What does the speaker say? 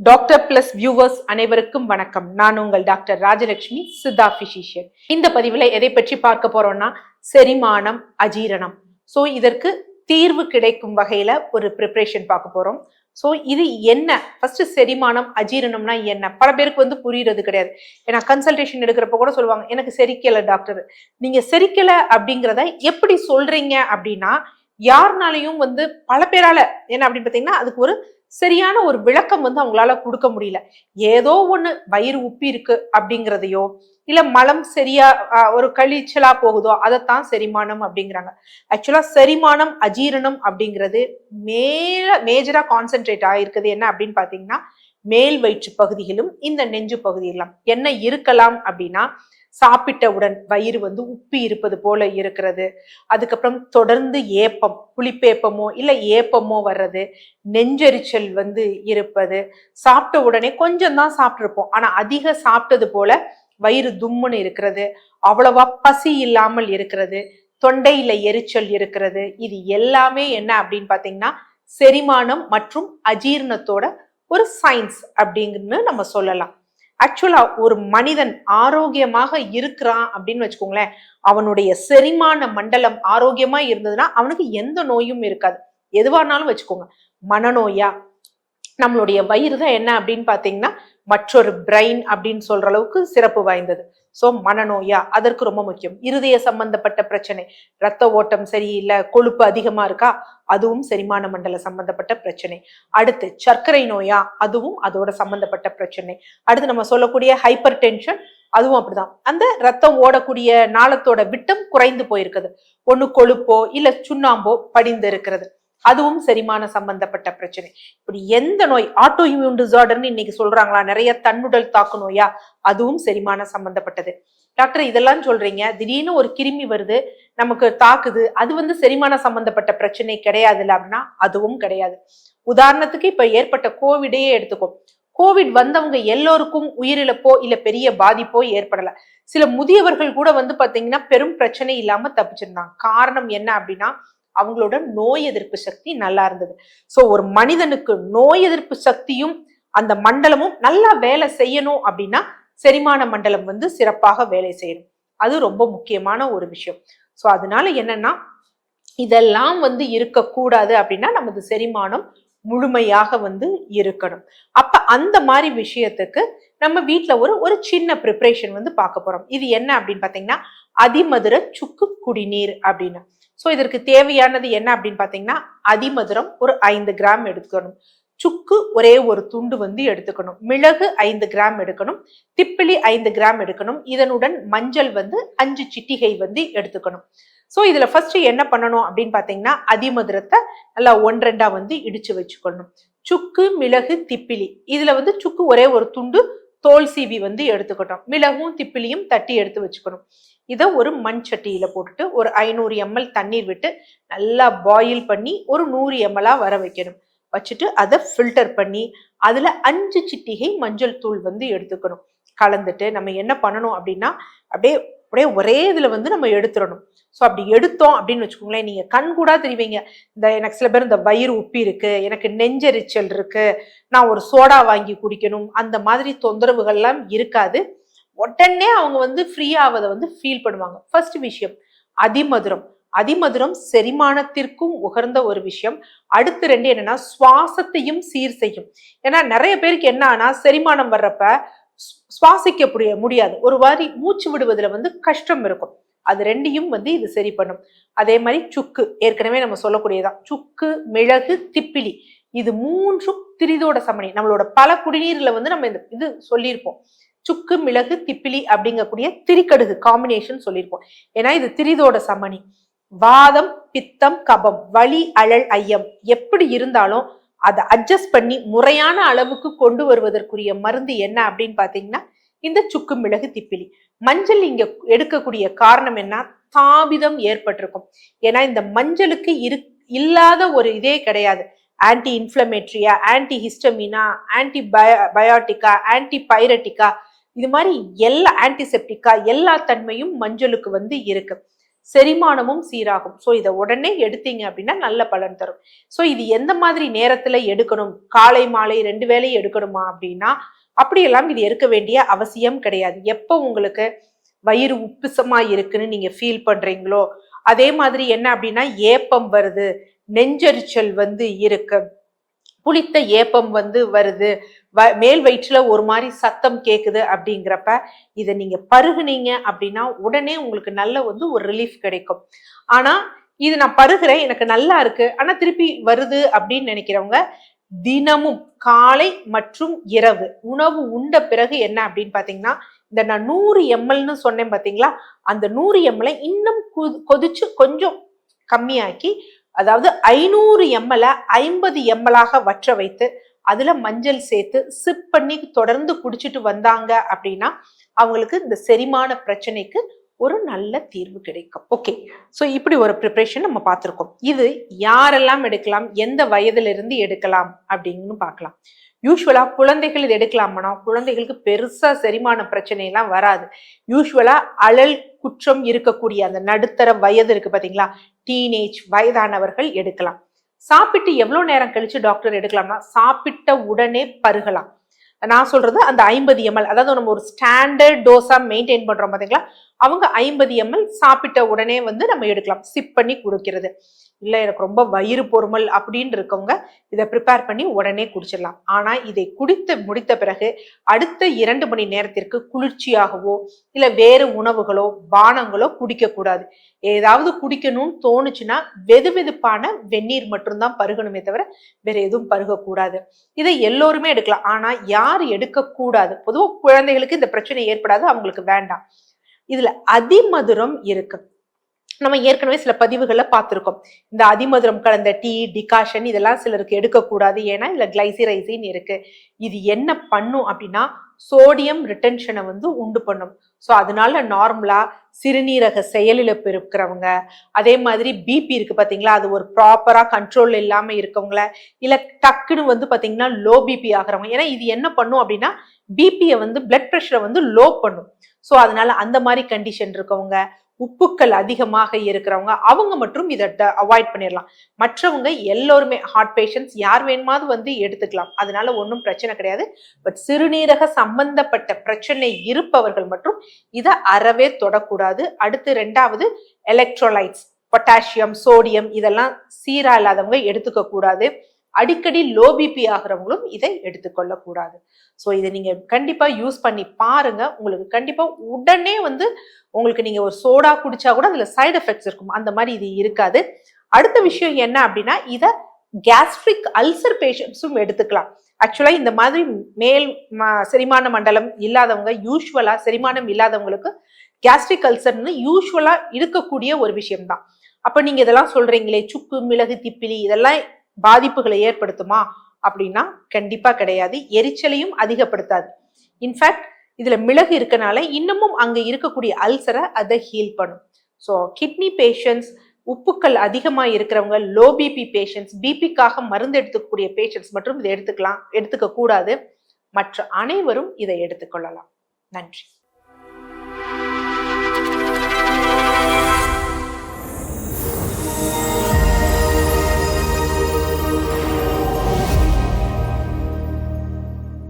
Doctor plus viewers அனைவருக்கும் வணக்கம். நான் உங்கள் டாக்டர் ராஜலட்சுமி, சித்தா பிசிஷியன். இந்த பதிவுல எதை பற்றி பார்க்க போறோம்னா செரிமானம், அஜீரணம். ஸோ இதற்கு தீர்வு கிடைக்கும் வகையில ஒரு ப்ரிப்பரேஷன் பார்க்க போறோம். ஸோ இது என்ன, ஃபர்ஸ்ட் செரிமானம் அஜீரணம்னா என்ன, பல பேருக்கு புரியுறது கிடையாது. ஏன்னா கன்சல்டேஷன் எடுக்கிறப்ப கூட சொல்லுவாங்க, எனக்கு செரிக்கல டாக்டர். நீங்க செரிக்கல அப்படிங்கிறத எப்படி சொல்றீங்க அப்படின்னா, யாருனாலையும் பல பேரால என்ன அப்படின்னு பாத்தீங்கன்னா அதுக்கு ஒரு சரியான ஒரு விளக்கம் அவங்களால கொடுக்க முடியல. ஏதோ ஒண்ணு வயிறு உப்பி இருக்கு அப்படிங்கிறதையோ இல்ல மலம் சரியா ஒரு கழிச்சலா போகுதோ அதைத்தான் செரிமானம் அப்படிங்கிறாங்க. ஆக்சுவலா செரிமானம் அஜீரணம் அப்படிங்கிறது மேஜரா கான்சென்ட்ரேட் ஆயிருக்குது என்ன அப்படின்னு பாத்தீங்கன்னா மேல் வயிற்று பகுதியிலும் இந்த நெஞ்சு பகுதியிலும் என்ன இருக்கலாம் அப்படின்னா, சாப்பிட்டவுடன் வயிறு உப்பி இருப்பது போல இருக்கிறது, அதுக்கப்புறம் தொடர்ந்து ஏப்பம், புளிப்பேப்பமோ இல்ல ஏப்பமோ வர்றது, நெஞ்செரிச்சல் இருப்பது, சாப்பிட்ட உடனே கொஞ்சம் தான் சாப்பிட்டிருப்போம் ஆனா அதிக சாப்பிட்டது போல வயிறு தும்முன்னு இருக்கிறது, அவ்வளவா பசி இல்லாமல் இருக்கிறது, தொண்டையில எரிச்சல் இருக்கிறது. இது எல்லாமே என்ன அப்படின்னு பாத்தீங்கன்னா செரிமானம் மற்றும் அஜீரணத்தோட ஒரு சயின்ஸ் அப்படிங்கன்னு நம்ம சொல்லலாம். ஆக்சுவலா ஒரு மனிதன் ஆரோக்கியமாக இருக்கிறான் அப்படின்னு வச்சுக்கோங்களேன், அவனுடைய செரிமான மண்டலம் ஆரோக்கியமா இருந்ததுன்னா அவனுக்கு எந்த நோயும் இருக்காது. எதுவானாலும் வச்சுக்கோங்க, மனநோயா, நம்மளுடைய வயிறு தான் என்ன அப்படின்னு பாத்தீங்கன்னா மற்றொரு பிரெயின் அப்படின்னு சொல்ற அளவுக்கு சிறப்பு வாய்ந்தது. சோ மனநோயா, அதற்கு ரொம்ப முக்கியம். இருதய சம்பந்தப்பட்ட பிரச்சனை, ரத்த ஓட்டம் சரியில்லை, கொழுப்பு அதிகமா இருக்கா, அதுவும் செரிமான மண்டல சம்பந்தப்பட்ட பிரச்சனை. அடுத்து சர்க்கரை நோயா, அதுவும் அதோட சம்பந்தப்பட்ட பிரச்சனை. அடுத்து நம்ம சொல்லக்கூடிய ஹைப்பர் டென்ஷன், அதுவும் அப்படிதான். அந்த ரத்தம் ஓடக்கூடிய நாளத்தோட விட்டம் குறைந்து போயிருக்குது, ஒண்ணு கொழுப்போ இல்ல சுண்ணாம்போ படிந்து இருக்கிறது, அதுவும் செரிமான சம்பந்தப்பட்ட பிரச்சனை. இப்படி எந்த நோய், ஆட்டோ இம்யூன் டிசார்டர்னு இன்னைக்கு சொல்றாங்களா, நிறைய தன்னுடல் தாக்கு நோயா, அதுவும் செரிமான சம்பந்தப்பட்டது. டாக்டர் இதெல்லாம் சொல்றீங்க, திடீர்னு ஒரு கிருமி வருது நமக்கு தாக்குது, அது செரிமான சம்பந்தப்பட்ட பிரச்சனை கிடையாதுல்ல அப்படின்னா அதுவும் கிடையாது. உதாரணத்துக்கு இப்ப ஏற்பட்ட கோவிடையே எடுத்துக்கோ. கோவிட் வந்தவங்க எல்லோருக்கும் உயிரிழப்போ இல்ல பெரிய பாதிப்போ ஏற்படல. சில முதியவர்கள் கூட பாத்தீங்கன்னா பெரும் பிரச்சனை இல்லாம தப்பிச்சிருந்தாங்க. காரணம் என்ன அப்படின்னா அவங்களோட நோய் எதிர்ப்பு சக்தி நல்லா இருந்தது. சோ ஒரு மனிதனுக்கு நோய் எதிர்ப்பு சக்தியும் அந்த மண்டலமும் நல்லா வேலை செய்யணும் அப்படின்னா செரிமான மண்டலம் சிறப்பாக வேலை செய்யணும். அது ரொம்ப முக்கியமான ஒரு விஷயம். சோ அதனால என்னன்னா இதெல்லாம் இருக்கக்கூடாது அப்படின்னா நமது செரிமானம் முழுமையாக இருக்கணும். அப்ப அந்த மாதிரி விஷயத்துக்கு நம்ம வீட்டுல ஒரு சின்ன ப்ரிப்பரேஷன் பார்க்க போறோம். இது என்ன அப்படின்னு பாத்தீங்கன்னா அதிமதுர சுக்கு குடிநீர் அப்படின்னு. சோ இதற்கு தேவையானது என்ன அப்படின்னு பாத்தீங்கன்னா அதிமதுரம் ஒரு 5 கிராம் எடுத்துக்கணும், சுக்கு ஒரே ஒரு துண்டு எடுத்துக்கணும், மிளகு 5 கிராம் எடுக்கணும், திப்பிலி 5 கிராம் எடுக்கணும், இதனுடன் மஞ்சள் 5 சிட்டிகை எடுத்துக்கணும். சோ இதுல ஃபர்ஸ்ட் என்ன பண்ணணும் அப்படின்னு பாத்தீங்கன்னா அதிமதுரத்தை நல்லா 1-2 இடிச்சு வச்சுக்கணும். சுக்கு, மிளகு, திப்பிலி, இதுல சுக்கு ஒரே ஒரு துண்டு தோல் சீவி எடுத்துக்கணும், மிளகும் திப்பிலியும் தட்டி எடுத்து வச்சுக்கணும். இதை ஒரு மண் சட்டியில போட்டுட்டு ஒரு 500 ml தண்ணீர் விட்டு நல்லா பாயில் பண்ணி ஒரு 100 ml வர வைக்கணும். வச்சுட்டு அதை ஃபில்டர் பண்ணி அதுல 5 சிட்டிகை மஞ்சள் தூள் எடுத்துக்கணும். கலந்துட்டு நம்ம என்ன பண்ணணும் அப்படின்னா அப்படியே அப்படியே ஒரே இதுல நம்ம எடுத்துடணும். ஸோ அப்படி எடுத்தோம் அப்படின்னு வச்சுக்கோங்களேன், நீங்க கண் கூட தெரிவிங்க. எனக்கு சில பேர் இந்த வயிறு உப்பி இருக்கு, எனக்கு நெஞ்செரிச்சல் இருக்கு, நான் ஒரு சோடா வாங்கி குடிக்கணும், அந்த மாதிரி தொந்தரவுகள்லாம் இருக்காது. உடனே அவங்க ஃப்ரீ ஆவதை ஃபீல் பண்ணுவாங்க. ஃபர்ஸ்ட் விஷயம் அதிமதுரம். அதிமதுரம் செரிமானத்திற்கும் உகர்ந்த ஒரு விஷயம். அடுத்து 2 என்னன்னா சுவாசத்தையும் சீர் செய்யும். ஏன்னா நிறைய பேருக்கு என்ன ஆனா செரிமானம் வர்றப்ப சுவாசிக்க முடியாது, ஒரு மாதிரி மூச்சு விடுவதுல கஷ்டம் இருக்கும். அது 2யும் இது சரி பண்ணும். அதே மாதிரி சுக்கு, ஏற்கனவே நம்ம சொல்லக்கூடியதான். சுக்கு, மிளகு, திப்பிலி, இது 3ம் திரிதோட சமனி. நம்மளோட பல குடிநீர்ல நம்ம இது சொல்லியிருப்போம். சுக்கு, மிளகு, திப்பிலி அப்படிங்கக்கூடிய திரிக்கடுகு காம்பினேஷன் சொல்லியிருப்போம். ஏன்னா இது திரிதோட சமனி. வாதம், பித்தம், கபம், வலி, அழல், ஐயம் எப்படி இருந்தாலும் அதை அட்ஜஸ்ட் பண்ணி முறையான அளவுக்கு கொண்டு வருவதற்குரிய மருந்து என்ன அப்படின்னு பாத்தீங்கன்னா இந்த சுக்கு, மிளகு, திப்பிலி. மஞ்சள் இங்க எடுக்கக்கூடிய காரணம் என்ன, தாபிதம் ஏற்பட்டிருக்கும். ஏன்னா இந்த மஞ்சளுக்கு இல்லாத ஒரு இதே கிடையாது. ஆன்டி இன்ஃப்ளமேட்ரியா, ஆன்டி ஹிஸ்டமினா, ஆன்டி பயோட்டிக்கா, ஆன்டி பைரட்டிக்கா, இது மாதிரி எல்லா ஆன்டிசெப்டிக்கா எல்லா தன்மையும் மஞ்சளுக்கு இருக்கு. செரிமானமும் சீராகும். ஸோ இதை உடனே எடுத்தீங்க அப்படின்னா நல்ல பலன் தரும். ஸோ இது எந்த மாதிரி நேரத்துல எடுக்கணும், காலை மாலை 2 வேளையும் எடுக்கணுமா அப்படின்னா அப்படியெல்லாம் இது எடுக்க வேண்டிய அவசியம் கிடையாது. எப்போ உங்களுக்கு வயிறு உப்புசமா இருக்குன்னு நீங்க ஃபீல் பண்றீங்களோ, அதே மாதிரி என்ன அப்படின்னா ஏப்பம் வருது, நெஞ்செரிச்சல் இருக்கு, புளித்த ஏப்பம் வருது, மேல் வயிற்றுல ஒரு மாதிரி சத்தம் கேக்குது அப்படிங்கிறப்ப இதை நீங்க பருகுனீங்க அப்படின்னா உடனே உங்களுக்கு நல்ல ஒரு ரிலீஃப் கிடைக்கும். ஆனா இது நான் பருகிறேன், எனக்கு நல்லா இருக்கு, ஆனா திருப்பி வருது அப்படின்னு நினைக்கிறவங்க தினமும் காலை மற்றும் இரவு உணவு உண்ட பிறகு என்ன அப்படின்னு பாத்தீங்கன்னா, இந்த நான் 100 mlன்னு சொன்னேன் பாத்தீங்களா, அந்த 100 ml இன்னும் கொதிச்சு கொஞ்சம் கம்மியாக்கி, அதாவது 500 ml 50 ml வற்ற வைத்து அதுல மஞ்சள் சேர்த்து சிப் பண்ணி தொடர்ந்து குடிச்சிட்டு வந்தாங்க அப்படின்னா அவங்களுக்கு இந்த செரிமான பிரச்சனைக்கு ஒரு நல்ல தீர்வு கிடைக்கும். ஓகே, ஸோ இப்படி ஒரு ப்ரிப்பரேஷன் நம்ம பார்த்துருக்கோம். இது யாரெல்லாம் எடுக்கலாம், எந்த வயதுல இருந்து எடுக்கலாம் அப்படின்னு பார்க்கலாம். யூஸ்வலா குழந்தைகள் இது எடுக்கலாம்னா குழந்தைகளுக்கு பெருசா செரிமான பிரச்சனை எல்லாம் வராது. யூஸ்வலா அழல் குற்றம் இருக்கக்கூடிய அந்த நடுத்தர வயது இருக்கு பாத்தீங்களா, டீனேஜ் வயதானவர்கள் எடுக்கலாம். சாப்பிட்டு எவ்வளவு நேரம் கழிச்சு டாக்டர் எடுக்கலாம்னா சாப்பிட்ட உடனே பருகலாம். நான் சொல்றது அந்த 50 ml, அதாவது நம்ம ஒரு ஸ்டாண்டர்ட் டோஸா மெயின்டைன் பண்றோம் பாத்தீங்களா, அவங்க 50 ml சாப்பிட்ட உடனே நம்ம எடுக்கலாம். சிப் பண்ணி குடிக்கிறது. இல்ல எனக்கு ரொம்ப வயிறு பொறுமல் அப்படின்னு இருக்கவங்க இதை ப்ரிப்பேர் பண்ணி உடனே குடிச்சிடலாம். ஆனா இதை குடித்து முடித்த பிறகு அடுத்த 2 மணி நேரத்திற்கு குளிர்ச்சியாகவோ இல்ல வேறு உணவுகளோ பானங்களோ குடிக்க கூடாது. ஏதாவது குடிக்கணும்னு தோணுச்சுன்னா வெது வெதுப்பான வெந்நீர் மட்டும்தான் பருகணுமே தவிர வேற எதுவும் பருகக்கூடாது. இதை எல்லோருமே எடுக்கலாம். ஆனா யார் எடுக்கக்கூடாது, பொதுவாக குழந்தைகளுக்கு இந்த பிரச்சனை ஏற்படாது, அவங்களுக்கு வேண்டாம். இதுல அதிமதுரம் இருக்கு. நம்ம ஏற்கனவே சில பதிவுகள்ல பார்த்திருக்கோம். இந்த அதிமதுரம் கலந்த டீ, டிகாஷன் இதெல்லாம் சிலருக்கு எடுக்கக்கூடாது. ஏன்னா இதுல கிளைசிரைசின் இருக்கு. இது என்ன பண்ணும் அப்படின்னா சோடியம் ரிட்டன்ஷனை உண்டு பண்ணும். ஸோ அதனால நார்மலா சிறுநீரக செயலிழப்பு இருக்கிறவங்க, அதே மாதிரி பிபி இருக்கு பாத்தீங்களா, அது ஒரு ப்ராப்பரா கண்ட்ரோல் இல்லாம இருக்கவங்கள, இல்ல டக்குன்னு பாத்தீங்கன்னா லோ பிபி ஆகிறவங்க. ஏன்னா இது என்ன பண்ணும் அப்படின்னா பிபியை பிளட் ப்ரெஷரை லோ பண்ணும். ஸோ அதனால அந்த மாதிரி கண்டிஷன் இருக்கவங்க, உப்புக்கள் அதிகமாக இருக்கிறவங்க, அவங்க மட்டும் இதை அவாய்ட் பண்ணிடலாம். மற்றவங்க எல்லோருமே ஹார்ட் பேஷண்ட்ஸ் யார் வேணுமாவது எடுத்துக்கலாம். அதனால ஒன்றும் பிரச்சனை கிடையாது. பட் சிறுநீரக சம்பந்தப்பட்ட பிரச்சனை இருப்பவர்கள் மற்றும் இதை அறவே தொடக்கூடாது. அடுத்து 2வது எலக்ட்ரோலைட்ஸ், பொட்டாசியம், சோடியம் இதெல்லாம் சீரா இல்லாதவங்க எடுத்துக்க கூடாது. அடிக்கடி லோ பிபி ஆகிறவங்களும் இதை எடுத்துக்கொள்ள கூடாது. ஸோ இதை நீங்க கண்டிப்பா யூஸ் பண்ணி பாருங்க. உங்களுக்கு கண்டிப்பா உடனே உங்களுக்கு நீங்க ஒரு சோடா குடிச்சா கூட அதுல சைடு எஃபெக்ட்ஸ் இருக்கும், அந்த மாதிரி இது இருக்காது. அடுத்த விஷயம் என்ன அப்படின்னா இதை கேஸ்ட்ரிக் அல்சர் பேஷண்ட்ஸும் எடுத்துக்கலாம். ஆக்சுவலா இந்த மாதிரி மேல் செரிமான மண்டலம் இல்லாதவங்க, யூஸ்வலா செரிமானம் இல்லாதவங்களுக்கு கேஸ்ட்ரிக் அல்சர்னு யூஸ்வலா இருக்கக்கூடிய ஒரு விஷயம்தான். அப்ப நீங்க இதெல்லாம் சொல்றீங்களே, சுக்கு, மிளகு, திப்பிலி இதெல்லாம் பாதிப்புகளை ஏற்படுத்துமா அப்படின்னா கண்டிப்பா கிடையாது. எரிச்சலையும் அதிகப்படுத்தாது. இன்ஃபேக்ட் இதுல மிளகு இருக்கனால இன்னமும் அங்க இருக்கக்கூடிய அல்சரை அதை ஹீல் பண்ணும். ஸோ கிட்னி பேஷண்ட்ஸ், உப்புக்கள் அதிகமா இருக்கிறவங்க, லோ பிபி பேஷண்ட்ஸ், பிபிக்காக மருந்து எடுத்துக்கக்கூடிய பேஷண்ட்ஸ் மற்றும் இதை எடுத்துக்க கூடாது. மற்ற அனைவரும் இதை எடுத்துக்கொள்ளலாம். நன்றி.